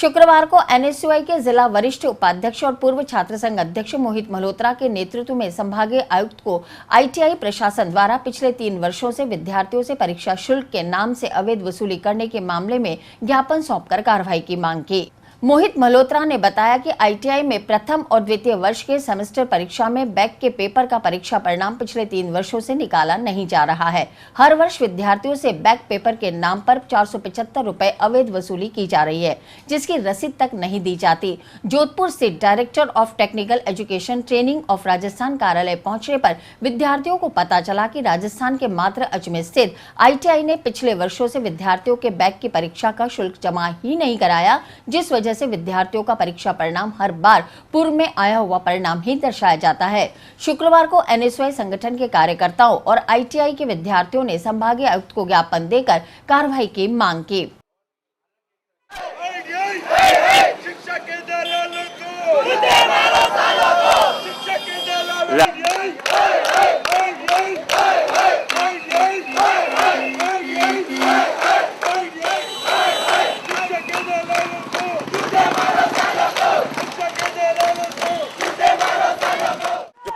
शुक्रवार को एनएसयूआई के जिला वरिष्ठ उपाध्यक्ष और पूर्व छात्र संघ अध्यक्ष मोहित मल्होत्रा के नेतृत्व में संभागीय आयुक्त को आईटीआई प्रशासन द्वारा पिछले 3 वर्षों से विद्यार्थियों से परीक्षा शुल्क के नाम से अवैध वसूली करने के मामले में ज्ञापन सौंपकर कार्रवाई की मांग की। मोहित मल्होत्रा ने बताया कि आईटीआई में प्रथम और द्वितीय वर्ष के सेमेस्टर परीक्षा में बैक के पेपर का परीक्षा परिणाम पिछले 3 वर्षों से निकाला नहीं जा रहा है। हर वर्ष विद्यार्थियों से बैक पेपर के नाम पर 475 रुपए अवैध वसूली की जा रही है, जिसकी रसीद तक नहीं दी जाती। जोधपुर स्थित director of technical education training of Rajasthan कार्यालय पहुंचने पर विद्यार्थियों को पता चला कि राजस्थान के मात्र अजमेर स्थित आईटीआई ने पिछले वर्षों से विद्यार्थियों के बैक की परीक्षा का शुल्क जमा ही नहीं कराया, जिस वजह से विद्यार्थियों का परीक्षा परिणाम हर बार पूर्व में आया हुआ परिणाम ही दर्शाया जाता है। शुक्रवार को एनएसयूआई संगठन के कार्यकर्ताओं और आईटीआई के विद्यार्थियों ने संभागीय आयुक्त को ज्ञापन देकर कार्रवाई की मांग की।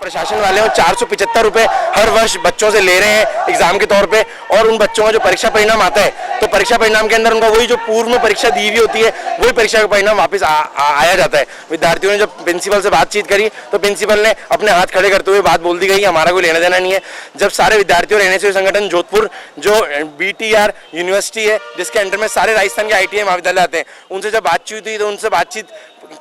प्रशासन वाले हैं 475 रुपए हर वर्ष बच्चों से ले रहे हैं एग्जाम के तौर पे, और उन बच्चों का जो परीक्षा परिणाम आता है तो परीक्षा परिणाम के अंदर उनका वही जो पूर्व में परीक्षा दी हुई होती है वही परीक्षा का परिणाम वापस आया जाता है। विद्यार्थियों ने जब प्रिंसिपल से बातचीत करी तो प्रिंसिपल ने अपने हाथ खड़े करते हुए बात बोल दी गई, हमारा कोई लेना देना नहीं है। जब सारे विद्यार्थियों और एनएसयूआई संगठन जोधपुर जो बीटीआर यूनिवर्सिटी है जिसके अंडर में सारे राजस्थान के आईटीआई महाविद्यालय आते हैं, उनसे जब बातचीत हुई तो उनसे बातचीत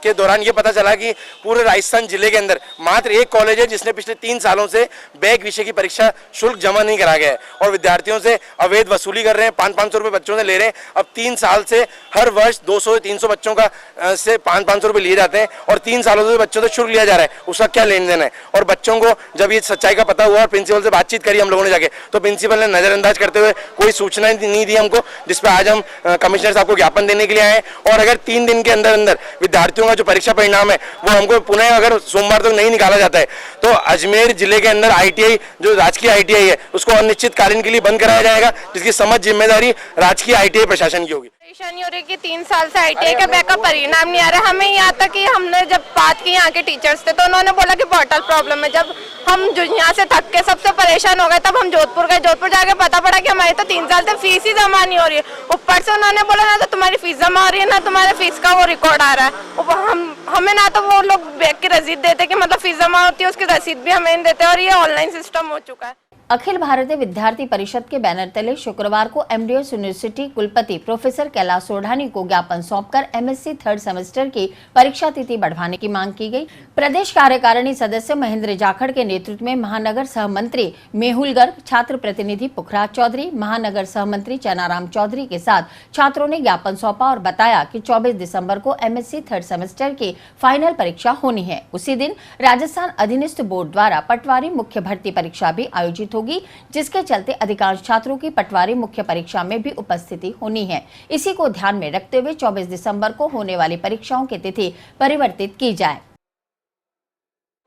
के दौरान ये पता चला कि पूरे राजस्थान जिले के अंदर मात्र एक कॉलेज है जिसने पिछले 3 सालों से बैक विषय की परीक्षा शुल्क जमा नहीं करा गया है और विद्यार्थियों से अवैध वसूली कर रहे हैं। 500-500 रुपए बच्चों से ले रहे हैं। अब 3 साल से हर वर्ष 200-300 बच्चों का से 500-500 रुपए लिए जाते हैं और 3 सालों से बच्चों से शुल्क लिया जा रहा है। उसका क्या लेन देन है? और बच्चों को जब ये सच्चाई का पता हुआ और प्रिंसिपल से बातचीत करी हम लोगों ने जाके, तो प्रिंसिपल ने नजरअंदाज करते हुए कोई सूचना नहीं दी हमको, जिसपे आज हम कमिश्नर साहब को ज्ञापन देने के लिए आए। और अगर 3 दिन के अंदर अंदर विद्यार्थियों का जो परीक्षा परिणाम है वो हमको पुनः अगर सोमवार तक नहीं निकाला जाता है तो अजमेर जिले के अंदर आईटीआई जो राजकीय आईटीआई है उसको अनिश्चितकालीन के लिए बंद कराया जाएगा, जिसकी समझ जिम्मेदारी राजकीय आईटीआई प्रशासन की होगी। परेशानी हो रही है कि 3 साल से आईटीआई का बैकअप परिणाम नहीं आ रहा। हमें यहाँ तक कि हमने जब बात की यहाँ के टीचर्स थे तो उन्होंने बोला कि पोर्टल प्रॉब्लम है। जब हम जो यहाँ से थक के सबसे परेशान हो गए तब हम जोधपुर गए। जोधपुर जाके पता पड़ा कि हमारी तो 3 साल से फीस ही जमा नहीं हो रही है। ऊपर से उन्होंने बोला ना तो तुम्हारी फीस जमा हो रही है ना तुम्हारे फीस का वो रिकॉर्ड आ रहा है। हमें ना तो वो लोग बैक की रसीद देते कि मतलब फीस जमा होती है उसकी रसीद भी हमें नहीं देते और ये ऑनलाइन सिस्टम हो चुका है। अखिल भारतीय विद्यार्थी परिषद के बैनर तले शुक्रवार को एमडीएस यूनिवर्सिटी कुलपति प्रोफेसर कैलाश सोढ़ानी को ज्ञापन सौंपकर एमएससी 3rd सेमेस्टर की परीक्षा तिथि बढ़ाने की मांग की गई। प्रदेश कार्यकारिणी सदस्य महेंद्र जाखड़ के नेतृत्व में महानगर सहमंत्री मेहुल गर्ग, छात्र प्रतिनिधि पुखराज चौधरी, महानगर सहमंत्री चनाराम चौधरी के साथ छात्रों ने ज्ञापन सौंपा और बताया कि 24 दिसंबर को एमएससी 3rd सेमेस्टर की फाइनल परीक्षा होनी है। उसी दिन राजस्थान अधीनस्थ बोर्ड द्वारा पटवारी मुख्य भर्ती परीक्षा भी आयोजित होगी, जिसके चलते अधिकांश छात्रों की पटवारी मुख्य परीक्षा में भी उपस्थिति होनी है। इसी को ध्यान में रखते हुए 24 दिसंबर को होने वाली परीक्षाओं की तिथि परिवर्तित की जाए।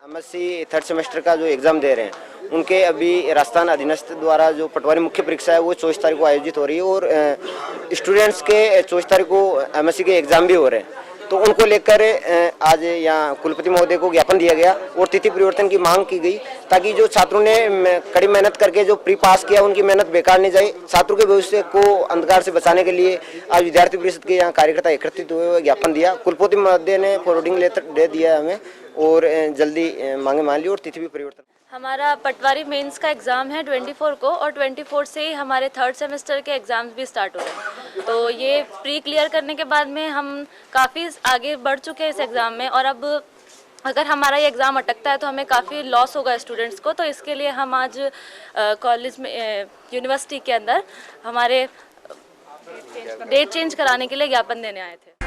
एमएससी 3rd सेमेस्टर का जो एग्जाम दे रहे हैं उनके अभी राजस्थान अधीनस्थ द्वारा जो पटवारी मुख्य परीक्षा है वो 24 तारीख को आयोजित हो रही है और स्टूडेंट्स के 24 तारीख को एमएससी के एग्जाम भी हो रहे हैं। तो उनको लेकर आज यहाँ कुलपति महोदय को ज्ञापन दिया गया और तिथि परिवर्तन की मांग की गई ताकि जो छात्रों ने कड़ी मेहनत करके जो प्री पास किया उनकी मेहनत बेकार नहीं जाए। छात्रों के भविष्य को अंधकार से बचाने के लिए आज विद्यार्थी परिषद के यहाँ कार्यकर्ता एकत्रित हुए ज्ञापन दिया। कुलपति महोदय ने फॉरवर्डिंग लेटर दे दिया हमें और जल्दी मांगे मान ली और तिथि भी परिवर्तन। हमारा पटवारी मेंस का एग्ज़ाम है 24 को और 24 से ही हमारे 3rd सेमेस्टर के एग्ज़ाम्स भी स्टार्ट हो रहे हैं। तो ये प्री क्लियर करने के बाद में हम काफ़ी आगे बढ़ चुके हैं इस एग्ज़ाम में और अब अगर हमारा ये एग्ज़ाम अटकता है तो हमें काफ़ी लॉस होगा स्टूडेंट्स को। तो इसके लिए हम आज कॉलेज में यूनिवर्सिटी के अंदर हमारे डेट चेंज कराने के लिए ज्ञापन देने आए थे।